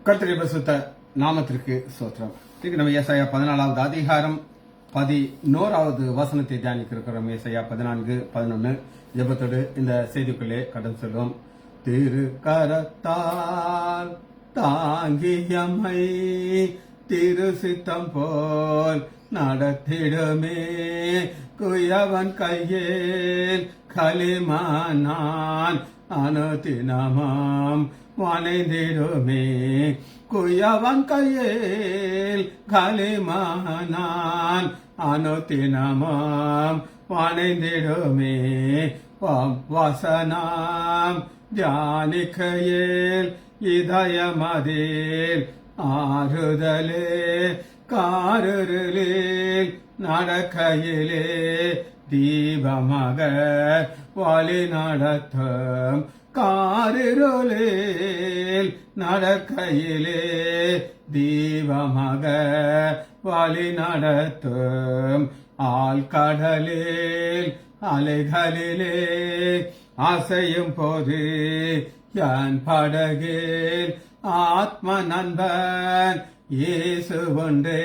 கர்த்தருடைய பரிசுத்த நாமத்திற்கு ஸ்தோத்திரம். இன்னைக்கு நம்ம ஏசாயா 14வது அதிகாரம் 11வது வசனத்தை தியானிக்க இருக்கிறோம். ஏசாயா 14:11 ஜெபத்தோடு இந்த செய்திக்குள்ளே கடந்து செல்வோம். திரு கரத்தால் தாங்கியம்மை திரு சித்தம் போல் நடத்திடுமே, குயவன் கையில் களிமானான் அனுதினமாம் வணைந்திடுமே, குயவன் கையில் களிமானான் அனுதினமாம் வணைந்திடுமே, வசனம் தியானிக்கையில் இதயமதில் ஆறுதலே, காரில் நடக்கையிலே தீபமாக வழி நடத்தும், காரிருளில் நடக்கையிலே தீபமாக வழி நடத்தும், ஆழ்கடலில் அலைகளிலே அசையும் போது என் படகில் ஆத்ம நண்பன் இயேசு ஒன்றே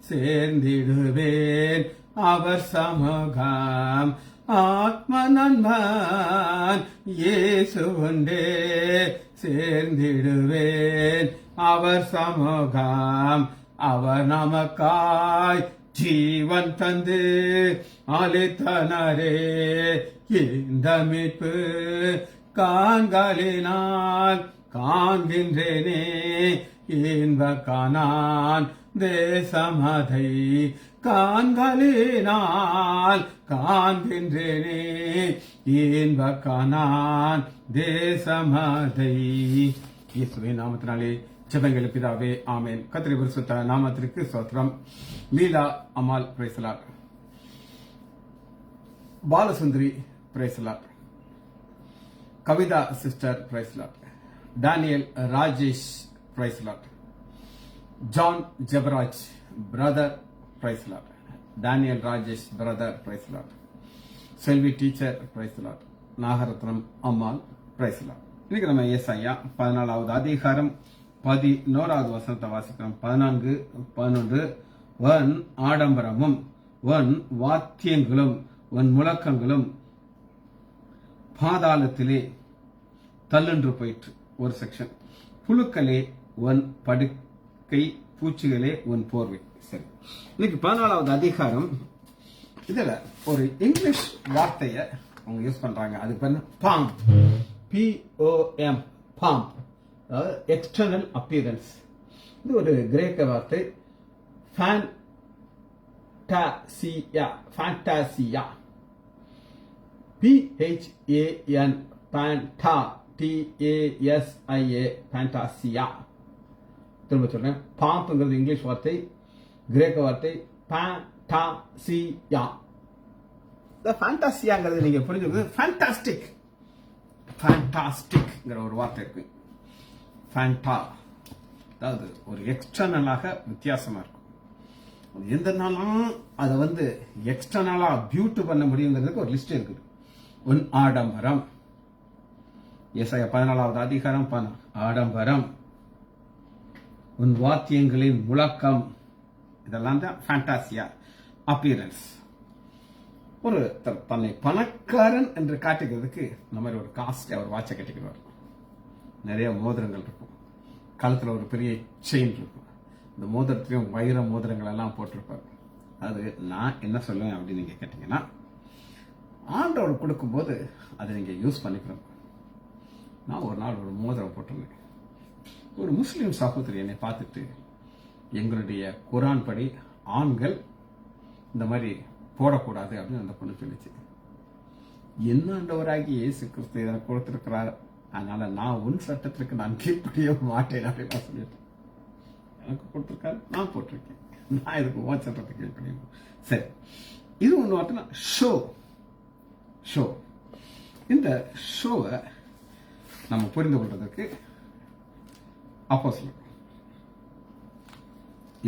சேர்ந்திடுவேன் அவர் சமூகம், ஆத்ம நண்பன் இயேசு ஒன்றே சேர்ந்திடுவேன் அவர் சமூகம், அவர் நமக்காய் ஜீவன் தந்து அளித்தனரே, இந்த மீட்பு காண்களினால் காண்கின்றேனே, இன்ப காணான் தேசமதை காண்களினால் காண்கின்றேனே, இன்ப காணான் தேசமதை. இயேசுவின் நாமத்தினாலே ஜெபங்கள் பிதாவே, ஆமேன். கர்த்தருடைய பரிசுத்த நாமத்திற்கு ஸ்தோத்திரம். Leela Ammal praise the Lord, Balasundari praise the Lord, Kavitha sister praise the Lord, Daniel Rajesh praise the Lord, John Jebaraj brother praise the Lord, Daniel Rajesh brother praise the Lord, Selvi teacher praise the Lord, Nagarathnam Ammal praise the Lord. இன்னைக்கு நம்ம ஏசாயா 14வது அதிகாரம் 11வது வசனத்தை வாசிக்கிறோம். 14:11 வன் ஆடம்பரமும் வன் வாத்தியங்களும் வன் முழக்கங்களும் பாதாளத்திலே தள்ளுன்று போயிற்று. ஒரு section, புழுக்களே உன் படுக்கை, பூச்சிகளே உன் போர்வை. சரி, இன்னைக்கு 14வது அதிகாரம். இதுல ஒரு இங்கிலீஷ் வார்த்தைய அவங்க யூஸ் பண்றாங்க. அது POM, POM, POM, external appearance. இது ஒரு கிரேக்க வார்த்தை, ஃபேண்டாசியா, ஃபேண்டாசியா, PHAN, பேண்டா, TASIA, ஃபேண்டாசியா. திரும்ப சொல்றேன், பாம்புங்கிறது இங்கிலீஷ் வார்த்தை, கிரேக்க வார்த்தை ஃபேண்டாசியா. இந்த ஃபேண்டாசியாங்கிறது நீங்க புரிஞ்சுக்கிறது, ஃபேண்டாஸ்டிக், ஃபேண்டாஸ்டிக்ங்கிற ஒரு வார்த்தை இருக்கு. ஃபேண்டா, அதாவது ஒரு எக்ஸ்டர்னலாக வித்தியாசமா இருக்கும். எந்த நாளும் அதை எக்ஸ்டர்னலா பியூட்டி பண்ண முடியுங்கிறதுக்கு ஒரு லிஸ்ட் இருக்குது. உன் ஆடம்பரம், ஏசாயா 14வது அதிகாரம், ஆடம்பரம், உன் வாத்தியங்களின் முழக்கம், இதெல்லாம் தான் ஃபேண்டாசியா, அப்பியரன்ஸ். ஒரு தன்னை பணக்காரன் என்று காட்டுகிறதுக்கு இந்த மாதிரி ஒரு காஸ்ட் அவர் வாட்சை கட்டிக்கிறார். நிறைய மோதிரங்கள் இருக்கும், கழுத்துல ஒரு பெரிய செயின் இருக்கும், இந்த மோதிரத்திலையும் வைர மோதிரங்கள் எல்லாம் போட்டிருப்பார். அது நான் என்ன சொல்லுவேன் அப்படின்னு நீங்க கேட்டீங்கன்னா, ஆண்டவர் கொடுக்கும்போது அதை நீங்க யூஸ் பண்ணிக்கணும். நான் ஒரு நாள் ஒரு மோதிரம் போட்டிருந்தேன். ஒரு முஸ்லீம் சகோதரி என்னை பார்த்துட்டு, எங்களுடைய குரான் படி ஆண்கள் இந்த மாதிரி போடக்கூடாது அப்படின்னு அந்த பொண்ணு சொல்லிச்சு. என்ன ஆண்டவராகி இயேசு கிறிஸ்து எனக்கு கொடுத்திருக்கிறார், அதனால நான் உன் சட்டத்திற்கு நான் கீழ்ப்படிய மாட்டேன் அப்படின்னு சொல்லிட்டு, எனக்கு கொடுத்திருக்காரு, நான் போட்டிருக்கேன், நான் இதுக்கு உன் சட்டத்துக்கு கீழ்ப்படியும். சரி, இது ஒன்று பார்த்தோன்னா ஷோ. இந்த ஷோவை நம்ம புரிந்து கொள்றதுக்கு அப்போஸ்தலர்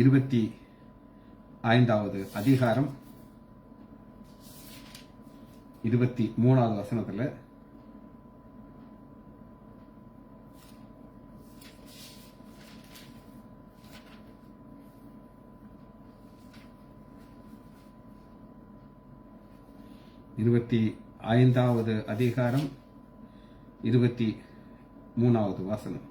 25வது அதிகாரம் 23வது வசனத்துல 25வது அதிகாரம் 23வது வசனம்.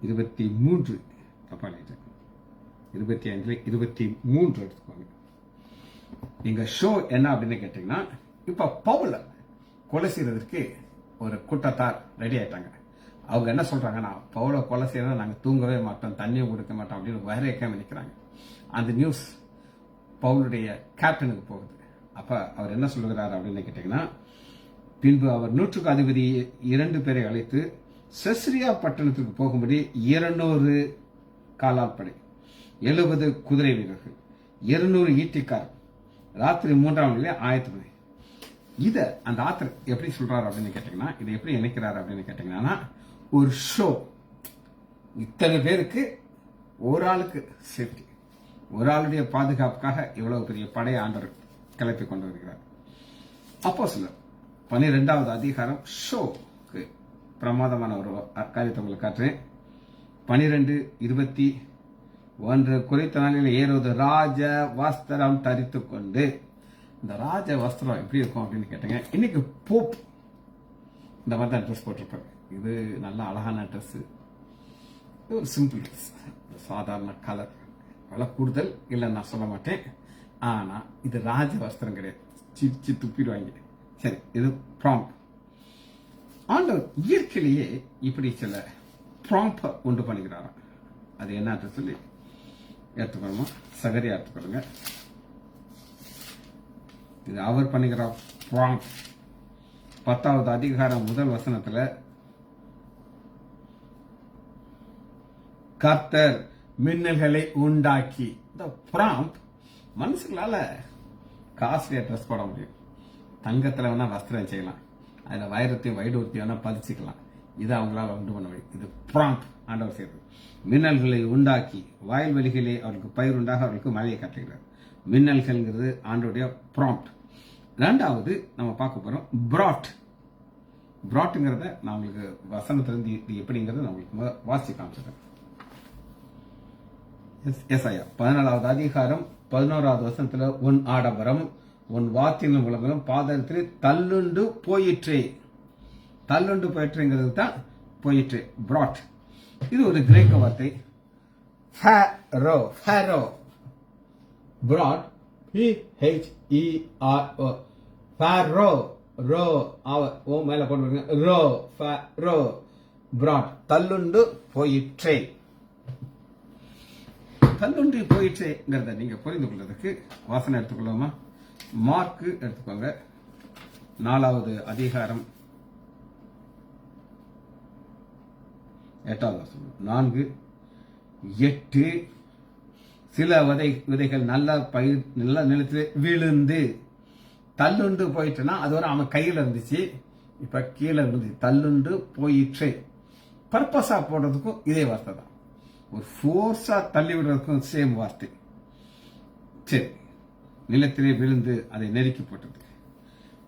இருபத்தி 25 23 எடுத்துக்கோங்க. நீங்க ஷோ என்ன அப்படின்னு கேட்டீங்கன்னா, இப்ப பவுல கொலை செய்யறதுக்கு ஒரு கூட்டத்தார் ரெடி ஆயிட்டாங்க. அவங்க என்ன சொல்றாங்கன்னா, பவுல கொலை செய்யறத நாங்க தூங்கவே மாட்டோம், தண்ணியும் கொடுக்க மாட்டோம் அப்படின்னு வரையக்காம நிற்கிறாங்க. அந்த நியூஸ் பவுலுடைய கேப்டனுக்கு போகுது. அப்ப அவர் என்ன சொல்லுகிறார் அப்படின்னு கேட்டீங்கன்னா, பின்பு அவர் 100க்கு அதிபதி 2 பேரை அழைத்து செஸ்ரியா பட்டணத்துக்கு போகும்படி 200 காலாட்படை, 70 குதிரை வீரர்கள், 200 ஈட்டிக்கார், ராத்திரி 3ஆம் நிலையில ஆயத்தப்படை. இத அந்த ஆத்தர் எப்படி சொல்றாரு அப்படின்னு கேட்டீங்கன்னா, இதை எப்படி இணைக்கிறாரு அப்படின்னு கேட்டீங்கன்னா, ஒரு ஷோ, இத்தனை பேருக்கு ஒரு ஆளுக்கு சேஃப்டி, ஒரு ஆளுடைய பாதுகாப்புக்காக இவ்வளவு பெரிய படை ஆண்டவர் கிளப்பி கொண்டு வருகிறார். அப்போஸ்தலர் 12வது அதிகாரம் ஷோக்கு பிரமாதமான ஒரு காரியத்தை உங்களுக்கு காட்டுறேன். 12:21 குறித்த நாளில் ஏறுவது ராஜ வஸ்திரம் தரித்து கொண்டு. இந்த ராஜ வஸ்திரம் எப்படி இருக்கும் அப்படின்னு கேட்டீங்க. இன்னைக்கு போப் இந்த மாதிரி தான் ட்ரெஸ் போட்டிருப்பாரு. இது நல்ல அழகான ட்ரெஸ், ஒரு சிம்பிள் ட்ரெஸ், சாதாரண கலர், விலை கூடுதல் இல்லைன்னு நான் சொல்ல மாட்டேன். ஆனா இது ராஜ வஸ்திரம் கிடையாது, சிரிச்சு துப்பிடுவாங்க. சரி, இது ப்ராம்ப்ட். ஆண்டவர் இயற்கையிலேயே இப்படி சில ப்ராம்ப்ட் உண்டு பண்ணுகிறாராம். அது என்ன சொல்லி எடுத்துக்கணுமா? சகரியா எடுத்துக்கொள்ளுங்க. இது அவர் பண்ணுகிற ப்ராம்ப்ட். 10வது அதிகாரம் 1 வசனத்துல, கர்த்தர் மின்னல்களை உண்டாக்கி. இந்த ப்ராம்ப்ட் மனுஷங்களால காஸ்ட்லியா ட்ரெஸ் போட முடியும், தங்கத்துல வேணா வஸ்திரம் செய்யலாம், அதுல வைரத்தையும் வைடூர்த்தியும் வேணா பதிச்சுக்கலாம். இது அவங்களால உண்டு பண்ண முடியும். இது ப்ராம்ப்ட் ஆண்டவர் செய்வது. மின்னல்களை உண்டாக்கி வயல்வெளிகளே அவருக்கு பயிர் உண்டாக அவருக்கு மழையை கட்டுகிறார். மின்னல்கள்ங்கிறது ஆண்டோடைய ப்ராம்ப்ட். 2வது நம்ம பார்க்க போறோம் பிராட். பிராட்ங்கிறத நான் உங்களுக்கு வசனத்திலிருந்து இது எப்படிங்கிறத நான் உங்களுக்கு வாசி காமிச்சிட்டேன். எஸ்ஐயா 14வது அதிகாரம் 11வது வசனத்துல, உன் ஆடம்பரம் உன் வாத்தியின் உலகம் பாதத்தில் தள்ளுண்டு போயிற்றே. தள்ளுண்டு போயிற்றுங்கிறது தான் போயிற்று, பிராட். இது ஒரு கிரேக்க வார்த்தை. ஃபேரோ, ஃபேரோ, பிராட், PHERO, ஃபேரோ, ரோ, ஓ மேல போட்டு ரோ, ஃபேரோ, பிராட், தள்ளுண்டு போயிற்றே. தள்ளுண்டு போயிற்றேங்கிறத நீங்க புரிந்து கொள்வதற்கு வாசனை எடுத்துக்கொள்ளுமா? மார்க்கு எடுத்துக்கோங்க, 4வது அதிகாரம் 8வது வசனம். 4:8 சில விதைகள் நல்ல பயிர் நல்ல நிலத்திலே விழுந்து தள்ளுண்டு போயிட்டுனா, அது வரை அவன் கையில இருந்துச்சு, இப்ப கீழே இருந்து தள்ளுண்டு போயிற்று. பர்பஸா போடுறதுக்கும் இதே வார்த்தை தான், ஒரு ஃபோர்ஸா தள்ளி விடுறதுக்கும் சேம் வார்த்தை. சரி, நிலத்திலே விழுந்து அதை நெருக்கி போட்டது.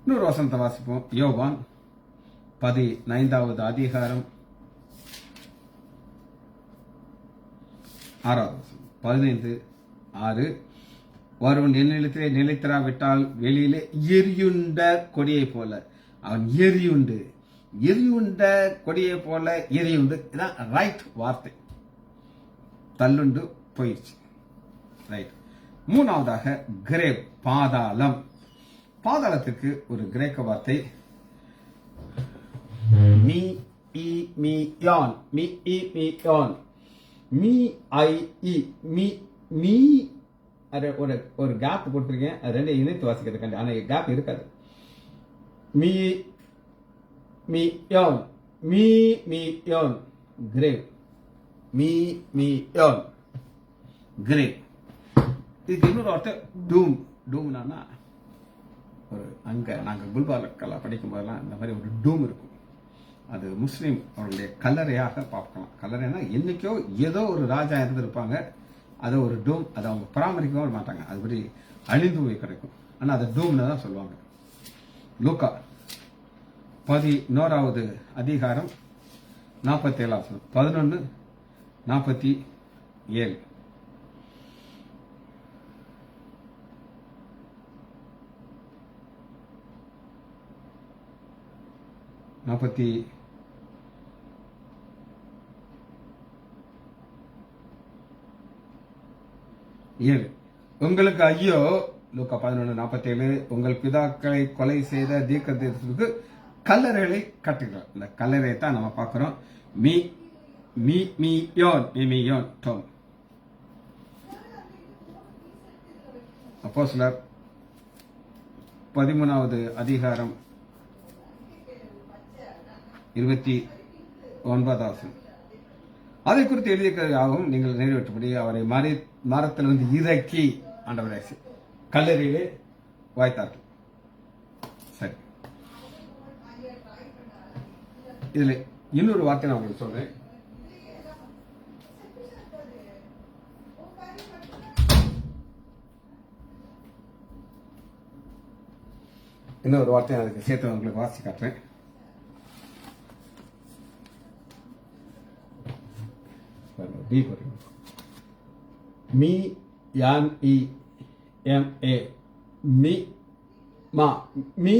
இன்னொரு வசனத்தை வாசிப்போம். யோவான் 15வது அதிகாரம் 6வது வசனம். 15:6 ஒருவன் என்னிடத்திலே நிலைத்திராவிட்டால் வெளியிலே எரியுண்ட கொடியை போல அவன் எரியுண்ட கொடியை போல எரியுண்டு. இதான் ரைட் வார்த்தை. தள்ளுண்டு போயிடுச்சு, ரைட். 3வதாக கிரேப், பாதாளம். பாதாளத்துக்கு ஒரு கிரேக்க வார்த்தை மீயான். ஒரு கேப் போட்டிருக்கேன், அது ரெண்டு இணைத்து வாசிக்கிறதுக்காண்டி, ஆனா கேப் இருக்காது. மீயான் கிரேப், மீயான் கிரேப். இதுக்கு இன்னொரு வார்த்தை டூம். டூம்னா ஒரு அங்க நாங்க குல்பாலக்கலா படிக்கும் போதெல்லாம் இந்த மாதிரி ஒரு டூம் இருக்கும். அது முஸ்லீம் அவருடைய கல்லறையாக பார்க்கலாம். கல்லறைனா என்னைக்கோ ஏதோ ஒரு ராஜா இருந்திருப்பாங்க, அதை ஒரு டூம், அதை அவங்க பராமரிக்கவும் மாட்டாங்க, அதுபடி அழிந்து போய் கிடைக்கும். ஆனா அதை டூம்னு தான் சொல்லுவாங்க. லூக்கா 11வது அதிகாரம் 47 11:47. உங்களுக்கு ஐயோ, லூக்கா 11:47, உங்கள் பிதாக்களை கொலை செய்த தீர்க்கதரிசிகளுக்கு கல்லறைகளை கட்டுகிறார். இந்த கல்லறையை தான் நம்ம பார்க்கிறோம். மீமியோன் டோம். அப்போஸ்தலர் 13வது அதிகாரம் 29. அதை குறித்து எழுதியிருக்கிறதாகவும் நீங்கள் நிறைவேற்றபடி அவரை மரத்திலிருந்து இறக்கி ஆண்டவரை கல்லறையிலே வாய்த்தார்கள். சரி, இதுல இன்னொரு வார்த்தை நான் உங்களுக்கு சொல்றேன். இன்னொரு வார்த்தை அதுக்கு சேர்த்து உங்களுக்கு வாசி காட்டுறேன். மீ யான் இ எம் ஏ மீ மா மீ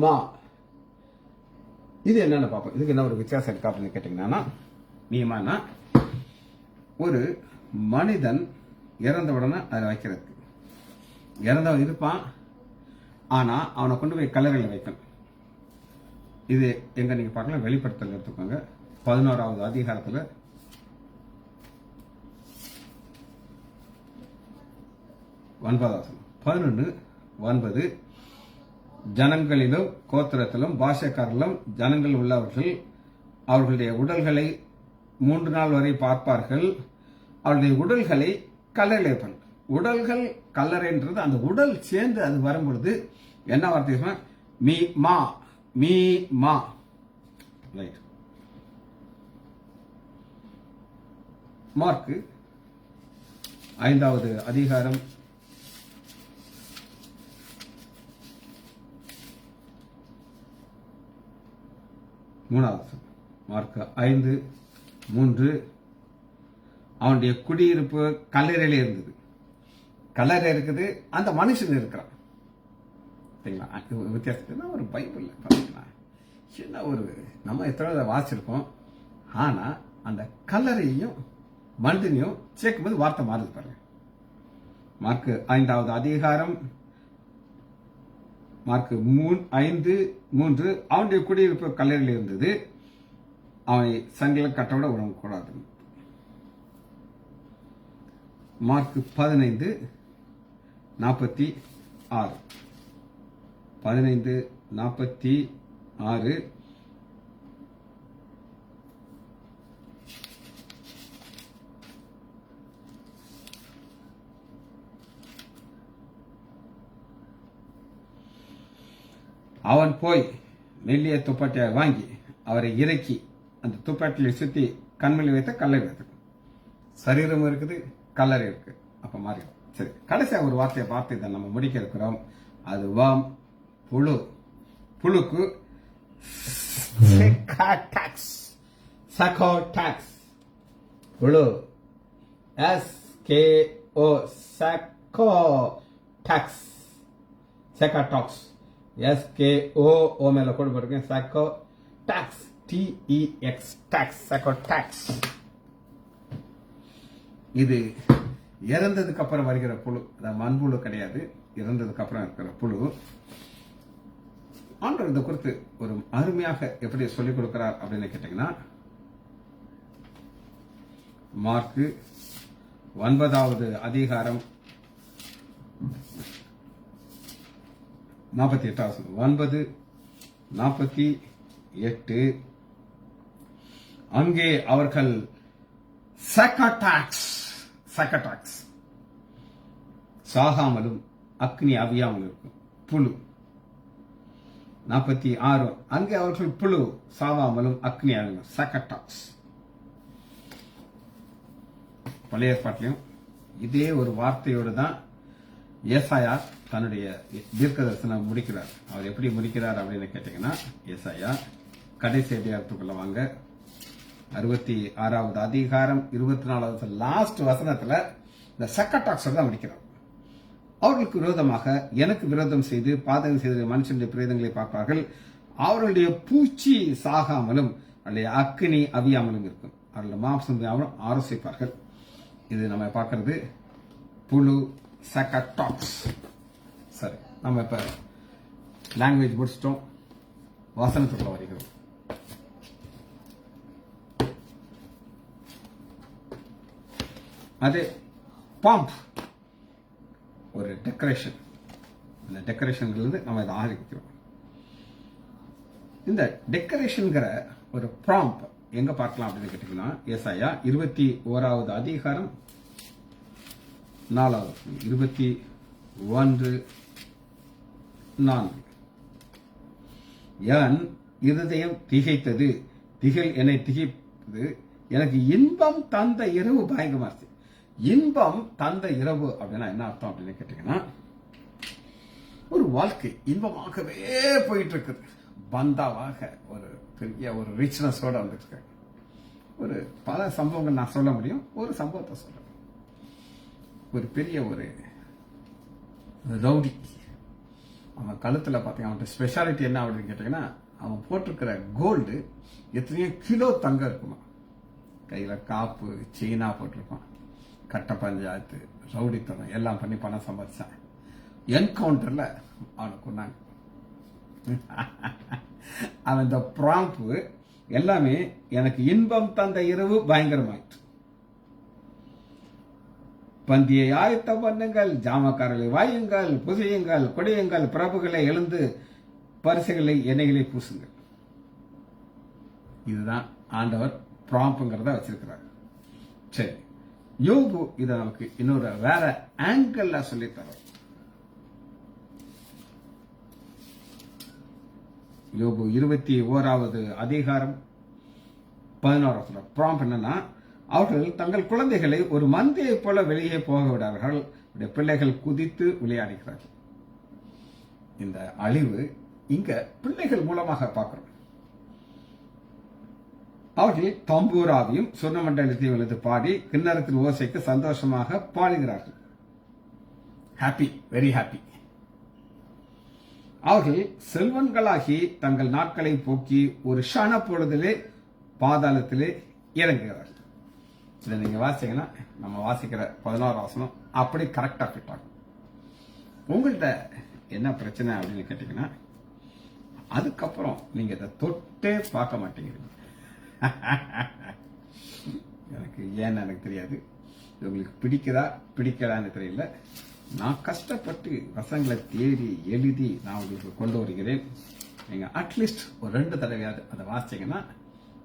மா. இது என்னன்னு பார்ப்போம். இதுக்கு என்ன ஒரு வித்தியாசம் இருக்கா அப்படின்னு கேட்டீங்கன்னா, மீமானா ஒரு மனிதன் இறந்த உடனே அதை வைக்கிறது. இறந்தவன் இருப்பான், ஆனா அவனை கொண்டு போய் கல்லறையில் வைக்கணும். இது எங்க நீங்க பார்க்கலாம், வெளிப்படுத்தல் எடுத்துக்கோங்க. 11வது அதிகாரத்துல 11:9. ஜனங்களிலும் கோத்திரத்திலும் பாஷைக்காரர்களும் ஜனங்கள் உள்ளவர்கள் அவர்களுடைய உடல்களை 3 நாள் வரை பார்ப்பார்கள். அவருடைய உடல்களை கல்லறையில் வைப்பார்கள். உடல்கள் கல்லறைன்றது அந்த உடல் சேர்ந்து அது வரும்பொழுது என்ன வார்த்தை சொன்னா, மீ மா மீ மா. ரைட். மார்க்கு 5வது அதிகாரம் 3. மார்க் 5:3. அவனுடைய குடியிருப்பு கல்லறையில இருந்தது. கல்லறை இருக்குது, அந்த மனுஷன் இருக்கிறான். வித்தியாசம் ஒரு பைபிள் பார்த்தீங்கன்னா சின்ன ஒரு நம்ம எத்தனை வாசிச்சிருக்கோம். ஆனா அந்த கல்லறையையும் மனிதனையும் சேர்க்கும்போது வார்த்தை மாறுது பாருங்க. மார்க் 5வது அதிகாரம் மார்க் 5:3. அவனுடைய குடியிருப்பு கல்லறையில் இருந்தது, அவனை சங்கில கட்டவிட விடக்கூடாது. மார்க் 15:46. 15:46. அவன் போய் மெல்லிய துப்பாட்டியை வாங்கி அவரை இறக்கி அந்த துப்பாட்டியை சுத்தி கண்மையில் வைத்த கல்லறை வைத்து, சரீரம் இருக்குது, கல்லறை இருக்கு. அப்ப மாறி சரி, கடைசியா ஒரு வார்த்தையை பார்த்து இதை நம்ம முடிக்க இருக்கிறோம். அது வாம் புழு. புழுக்கு புழு SKO சாக்கோடாக்ஸ். சாக்கோடாக்ஸ் SKO மேல கூட போட்டிருக்கேன். சாக்கோடாக்ஸ் TEX டாக்ஸ். சாக்கோடாக்ஸ். இது இறந்ததுக்கு அப்புறம் வருகிற புழு, மண்புழு கிடையாது, இறந்ததுக்கு அப்புறம் இருக்கிற புழு. ஆண்டவர் இதை குறித்து ஒரு அருமையாக எப்படி சொல்லிக் கொடுக்கிறார் அப்படின்னு கேட்டீங்கன்னா, மார்க்கு 9வது அதிகாரம் 48. 9:48. அங்கே அவர்கள் சாக்கோடாக்ஸ் சாகாமலும் அக்னி அவியாமலும் இருக்கும் புழு. 46. அங்கே அவர்கள் புழு சாகாமலும் அக்னி அவியாமலும் சாக்கோடாக்ஸ். பழைய ஏற்பாட்டிலையும் இதே ஒரு வார்த்தையோடு தான் ஏசாயா தன்னுடைய தீர்க்க தரிசனம் முடிக்கிறார். அவர் எப்படி முடிக்கிறார் அப்படின்னு கேட்டீங்கன்னா, ஏசாயா கடைசி அதிகாரத்துக்குள்ள வாங்க. 66வது அதிகாரம் 24வது லாஸ்ட் வசனத்துல இந்த சக்கட்டாக்ஸர் தான் முடிக்கிறார். அவர்களுக்கு விரோதமாக எனக்கு விரோதம் செய்து பாதகம் செய்த மனுஷனுடைய பிரேதங்களை பார்ப்பார்கள். அவர்களுடைய பூச்சி சாகாமலும் அவருடைய அக்கினி அவியாமலும் இருக்கும். அவர்களுடைய மாம்சம் ஆலோசிப்பார்கள். இது நம்ம பார்க்கறது புழு சக்கட்டாக்ஸ். சரி, நம்ம இப்ப லாங்குவேஜ் முடிச்சிட்டோம், வசனத்துக்குள்ள வருகிறோம். அது பாம்ப், ஒரு டெக்கரேஷன். இந்த டெக்கரேஷன்ங்கிறது நம்ம இதை ஆரம்பிக்கிறோம். இந்த டெக்கரேஷன்கிற ஒரு ப்ராம்ப் எங்க பார்க்கலாம் அப்படின்னு கேட்டீங்கன்னா, ஏசாயா 21வது அதிகாரம் 4வது 21:4. என் இருதயம் திகைத்தது, திகில் என்னை திகைத்தது, எனக்கு இன்பம் தந்த இரவு பயங்கரமாச்சு. இன்பம் தந்த இரவு அப்படின்னா என்ன அர்த்தம் அப்படின்னு கேட்டீங்கன்னா, ஒரு வாழ்க்கை இன்பமாகவே போயிட்டு இருக்குது. பந்தாவாக ஒரு பெரிய ஒரு ரிச்னஸோட வந்துட்டு ஒரு பல சம்பவங்கள் நான் சொல்ல முடியும். ஒரு சம்பவத்தை சொல்றேன். ஒரு பெரிய ஒரு ரவுடி, அவன் கழுத்துல பார்த்தீங்க, அவன் ஸ்பெஷாலிட்டி என்ன அப்படின்னு கேட்டீங்கன்னா, அவன் போட்டிருக்கிற கோல்டு எத்தனையோ கிலோ தங்கம் இருக்குமா. கையில காப்பு செயினா போட்டிருப்பான். கட்ட பஞ்சாயத்து ரவுடித்தனம் எல்லாம் பண்ணி பணம் சம்பாதிச்சான். என்கவுண்டர்ல அவனுக்கு கொண்டாங்க. அவன் இந்த ப்ராம்ப் எல்லாமே எனக்கு இன்பம் தந்த இரவு பயங்கரமாயிற்று. பந்தியை ஆயத்தம் பண்ணுங்கள், ஜாமக்காரர்களை வாயுங்கள், புசியுங்கள், கொடியுங்கள், பிரபுகளை எழுந்து பரிசுகளை எண்ணெய்களை பூசுங்கள். இதுதான் ஆண்டவர் ப்ராம்ப்ங்கிறத வச்சிருக்கிறார். சரி, யோபு இதை நமக்கு இன்னொரு வேற ஆங்கிள் சொல்லித்தர. யோபு 21வது அதிகாரம் 11 ப்ராம்ப்ட் என்னன்னா, அவர்கள் தங்கள் குழந்தைகளை ஒரு மந்தையை போல வெளியே போக விடார்கள், பிள்ளைகள் குதித்து விளையாடுகிறார்கள். இந்த அழிவு இங்க பிள்ளைகள் மூலமாக பார்க்கிறோம். அவர்கள் தம்பூராவையும் சொர்ணமண்டலத்தையும் எழுந்து பாடி கிண்ணறத்தின் ஓசைக்கு சந்தோஷமாக பாடுகிறார்கள். Happy, very happy. அவர்கள் செல்வன்களாகி தங்கள் நாட்களை போக்கி ஒரு ஷன பொழுதிலே பாதாளத்திலே இறங்குகிறார்கள். இதை நீங்க வாசிங்கன்னா, நம்ம வாசிக்கிற 11 வசனம் அப்படி கரெக்டா ஃபிட் ஆகும். உங்கள்கிட்ட என்ன பிரச்சனை அப்படின்னு கேட்டீங்கன்னா, அதுக்கப்புறம் நீங்க இதை தொட்டே பார்க்க மாட்டேங்கிறீங்க. எனக்கு ஏன்னு எனக்கு தெரியாது. உங்களுக்கு பிடிக்குதா பிடிக்கலான்னு தெரியல. நான் கஷ்டப்பட்டு வசங்களை தேடி எழுதி நான் உங்களுக்கு கொண்டு வருகிறேன். நீங்க அட்லீஸ்ட் ஒரு 2 தடவையாவது அதை வாசிச்சீங்கன்னா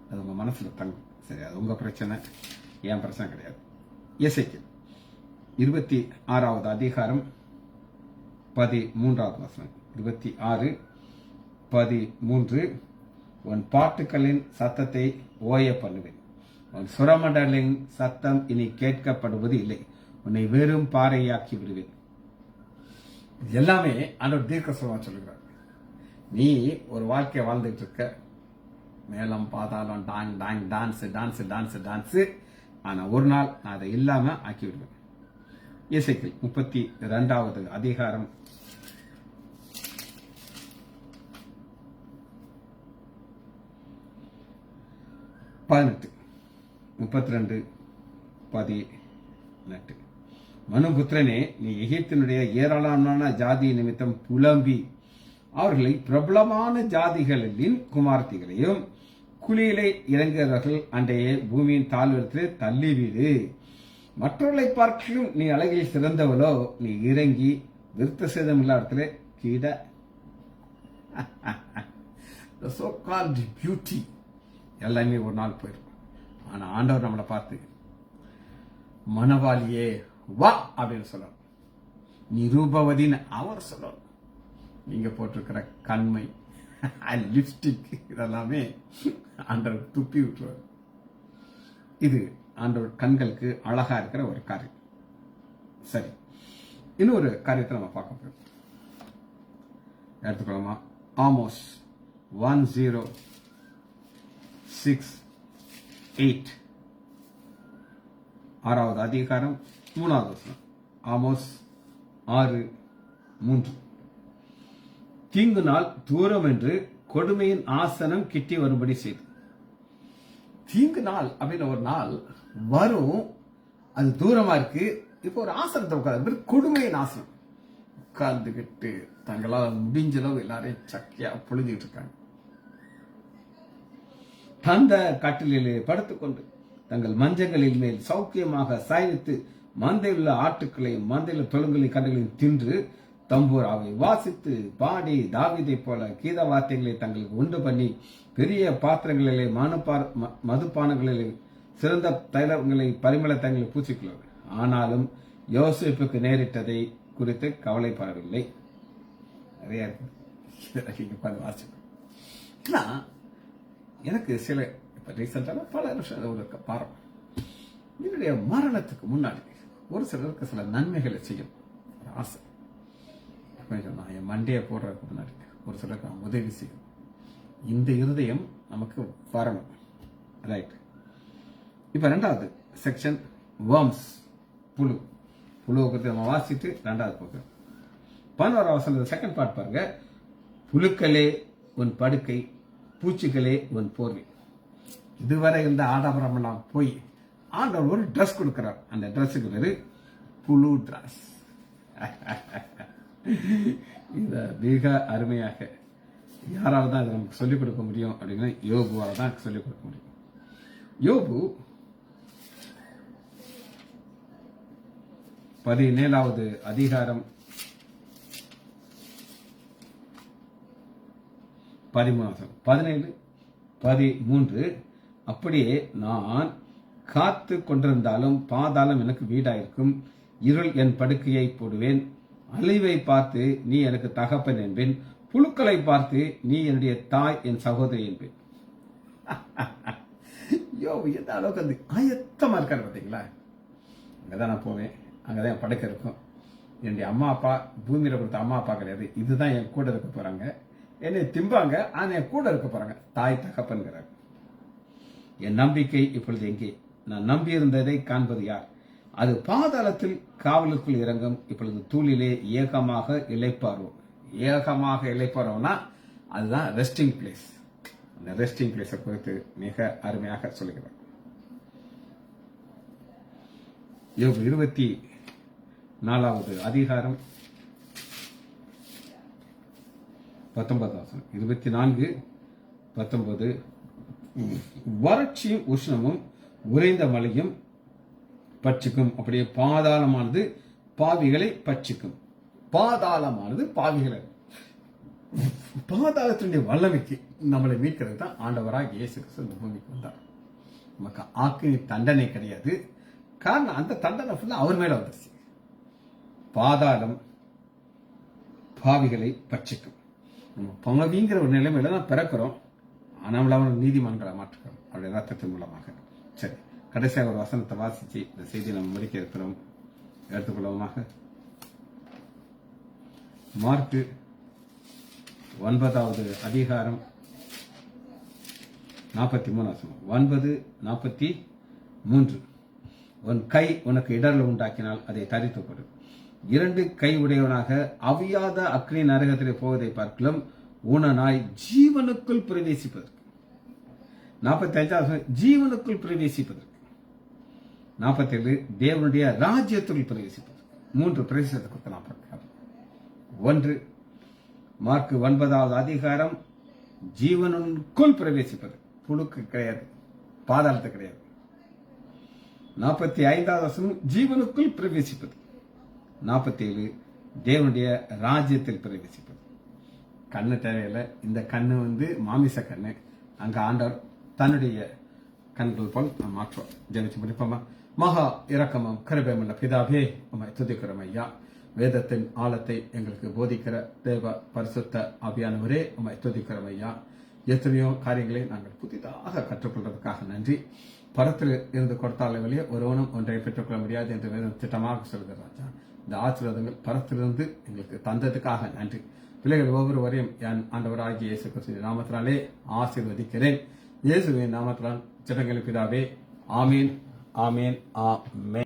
அது உங்க மனசுல தங்கும். சரி, அது உங்க பிரச்சனை, என் பிரச்சனை கிடையாது. எசேக்கியேல் 26வது அதிகாரம் 13வது வசனம். 26:13. உன் பாட்டுக்களின் சத்தத்தை ஓய பண்ணுவேன், உன் சுரமண்டலின் சத்தம் இனி கேட்கப்படுவது இல்லை, உன்னை வெறும் பாறையாக்கி விடுவேன். எல்லாமே ஆண்டவர் தீர்க்கதரிசனமா சொல்லுகிறார். நீ ஒரு வாழ்க்கையை வாழ்ந்துட்டு இருக்க, மேலம் பாதாளம், டாங் டாங், டான்ஸ் டான்ஸ் டான்ஸ் டான்ஸ். ஆனா ஒரு நாள் நான் அதை இல்லாம ஆக்கி விடுவேன். எசேக்கியேல் 32வது அதிகாரம் 18. 32:18. மனுபுத்திரனே, நீ எகிப்தினுடைய ஏராளமான ஜாதி நிமித்தம் புலம்பி அவர்களை பிரபலமான ஜாதிகளின் குமார்த்திகளையும் குழியிலே இறங்குகிறவர்கள் அன்றைய பூமியின் தாழ்விடத்திலே தள்ளிவிடு. மற்றவர்களை பார்க்கலும் நீ அழகில் சிறந்தவளோ, நீ இறங்கி விருத்த சேதம் இல்லாத கீட. சோ கால்ட் பியூட்டி எல்லாமே ஒரு நாள் போயிருக்கும். ஆனா ஆண்டவர் நம்மளை பார்த்து மனவாளியே வா அப்படின்னு சொல்லணும். நீ ரூபவதின்னு அவர் சொல்லணும். நீங்க போட்டிருக்கிற கண்மை, லிப்ஸ்டிக் இதெல்லாமே ஆண்டவர் துப்பி விட்டுருவார். இது ஆண்டவர் கண்களுக்கு அழகா இருக்கிற ஒரு காரியம். சரி, இன்னொரு காரியத்தை நம்ம பார்க்க போறோம். எடுத்துக்கலாமா? ஆமோஸ் 1:6-8 6வது அதிகாரம் 3வது வசனம். ஆமோஸ் 6:3. தீங்கு நாள் தூரம் என்று கொடுமையின் ஆசனம் கிட்டி வரும்படி செய்து. தீங்கு நாள் அப்படின்னு ஒரு நாள் வரும், அது தூரமா இருக்கு. இப்போ ஒரு ஆசனத்தை உட்கார்ந்து, கொடுமையின் ஆசனம் உட்கார்ந்துகிட்டு தங்களால் முடிஞ்ச அளவு எல்லாரையும் சக்கையா பொழுதுகிட்டு இருக்காங்க. அந்த கட்டிலே படுத்துக்கொண்டு தங்கள் மஞ்சங்களின் மேல் சௌக்கியமாக சாய்த்து மந்தையில் உள்ள ஆட்டுக்களையும் மந்தையில் தொழுங்களையும் கண்டுகளையும் தின்று தம்பூராவை வாசித்து பாடி தாவீதை போல கீத வார்த்தைகளை தங்களுக்கு உண்டு பண்ணி பெரிய பாத்திரங்களிலே மதுபானங்களிலே சிறந்த தைலங்களை பரிமள தங்களை பூசிக்கொள்வது. ஆனாலும் யோசேப்புக்கு நேரிட்டதை குறித்து கவலைப்படவில்லை. நிறைய வாசிப்பேன். எனக்கு சில இப்ப ரீசெண்டான பல வருஷம் ஒரு பாரம், என்னுடைய மரணத்துக்கு முன்னாடி ஒரு சிலருக்கு சில நன்மைகளை செய்யும் ஒரு ஆசை. நான் என் மண்டையை போடுறதுக்கு முன்னாடி ஒரு சிலருக்கு நான் உதவி செய்யும். இந்த இருதயம் நமக்கு வரணும். ரைட். இப்ப 2வது செக்ஷன் worms, புழு. புழுவை நம்ம வாசிட்டு 2வது போகிறோம். 11வது வசனம் செகண்ட் பார்ட் பாருங்க. புழுக்களே உன் படுக்கை, பூச்சிகளே உன் போர்வை. இதுவரை இருந்த ஆடம்பரம் எல்லாம் போய் ஆண்டவர் ஒரு ட்ரெஸ் கொடுக்கிறார். அந்த ட்ரெஸ்ஸுக்கு பேரு புழு ட்ரெஸ். இத மிக அருமையாக யாரால தான் இதை நமக்கு சொல்லிக் கொடுக்க முடியும் அப்படின்னா யோபுவால தான் சொல்லிக் கொடுக்க முடியும். யோபு 17வது அதிகாரம் 17-13. அப்படியே நான் காத்து கொண்டிருந்தாலும் பாதாளம் எனக்கு வீடாயிருக்கும், இருள் என் படுக்கையை போடுவேன். அழிவை பார்த்து நீ எனக்கு தகப்பன் என்பேன், புழுக்களை பார்த்து நீ என்னுடைய தாய், என் சகோதரி என்பேன். எந்த அளவுக்கு அந்த ஆயத்தமா இருக்காரு பார்த்தீங்களா? அங்கதான் நான் போவேன், அங்கதான் என் படுக்கை இருக்கும். என்னுடைய அம்மா அப்பா பூமியில கொடுத்த அம்மா அப்பா கிடையாது, இதுதான் என் கூட இருக்க போறாங்க. என்னை திம்பாங்க, ஆனா என் கூட இருக்க போறாங்க. தாய் தகப்பன்கிறார். என் நம்பிக்கை இப்பொழுது எங்கே? நான் நம்பியிருந்ததை காண்பது யார்? அது பாதாளத்தில் காவலுக்குள் இறங்கும். இப்பொழுது தூளிலே ஏகமாக இளைப்பாறுவோம். ஏகமாக இளைப்பாறுவோம்னா அதுதான் ரெஸ்டிங் பிளேஸ். அந்த ரெஸ்டிங் பிளேஸை குறித்து மிக அருமையாக சொல்லுகிறார். யோபு 24வது அதிகாரம் 19 24-19. வறட்சியும் உஷ்ணமும் உறைந்த மழையும் பட்சிக்கும். அப்படியே பாதாளமானது பாவிகளை பட்சிக்கும். பாதாளமானது பாவிகளை, பாதாளத்தினுடைய வல்லமைக்கு நம்மளை மீட்கிறது தான் ஆண்டவராக இயேசு கிறிஸ்து இந்த பூமிக்கு வந்தார். நமக்கு ஆக்கினி தண்டனை கிடையாது. காரணம் அந்த தண்டனை ஃபுல்லா அவர் மேல வந்துருச்சு. பாதாளம் பாவிகளை பட்சிக்கும். நம்ம பாவிங்கிற ஒரு நிலைமையில தான் பிறக்கிறோம். ஆனால் நீதிமன்றங்களை மாற்றுக்கிறோம் அவருடைய ரத்தத்தின் மூலமாக. சரி, கடைசியாக ஒரு வசனத்தை வாசிச்சு இந்த செய்தியை நம்ம முடிக்க இருக்கிறோம். எடுத்துக்கொள்வோமாக. மார்க்கு 9வது அதிகாரம் 43 9:43. உன் கை உனக்கு இடர்ல உண்டாக்கினால் அதை தரித்து கொடு. 2 கை உடையவனாக அவியாத அக்னி நரகத்திலே போவதை பார்க்கலாம் ஊனனாய் ஜீவனுக்குள் பிரவேசிப்பதற்கு. 45வது ஜீவனுக்குள் பிரவேசிப்பதற்கு. 47 தேவனுடைய ராஜ்யத்துக்குள் பிரவேசிப்பதற்கு. 3 பிரவேசத்தை கொடுத்து நான் பார்க்கிறேன். 1 மார்க் 9வது அதிகாரம் ஜீவனுக்குள் பிரவேசிப்பது. புழுக்கு கிடையாது, பாதாளத்து கிடையாது. 45வது வசனம் ஜீவனுக்குள் பிரவேசிப்பது. 47 தேவனுடைய ராஜ்யத்தில் பிரவேசிப்பது. கண்ணு தேவையில்லை. இந்த கண்ணு மாமிச கண்ணு. அங்க ஆண்டவர் தன்னுடைய கண்கள் போல் நாம் மாற்றுவோம். ஜெபிச்சு முடிப்போமா? மகா இரக்கமும் கிருபையுமுள்ள பிதாவே, உம்மை துதிக்கிறோம் ஐயா. வேதத்தின் ஆழத்தை எங்களுக்கு போதிக்கிற தேவ பரிசுத்த ஆவியானவரே, உம்மை துதிக்கிறோம் ஐயா. எத்தனையோ காரியங்களை நாங்கள் புதிதாக கற்றுக்கொள்றதுக்காக நன்றி. பரத்தில் இருந்து கொடுத்தாலே வெளியே ஒருவனும் ஒன்றை பெற்றுக்கொள்ள முடியாது என்று வேதம் திட்டமாக சொல்கிறார். இந்த ஆசீர்வாதங்கள் பரத்திலிருந்து எங்களுக்கு தந்ததுக்காக நன்றி. பிள்ளைகள் ஒவ்வொருவரையும் என் ஆண்டவராகிய இயேசு கிறிஸ்துவின் நாமத்தினாலே ஆசீர்வதிக்கிறேன். இயேசுவின் நாமத்தினால் ஜெபங்கள் பிதாவே. ஆமீன், ஆமீன், ஆமீன்.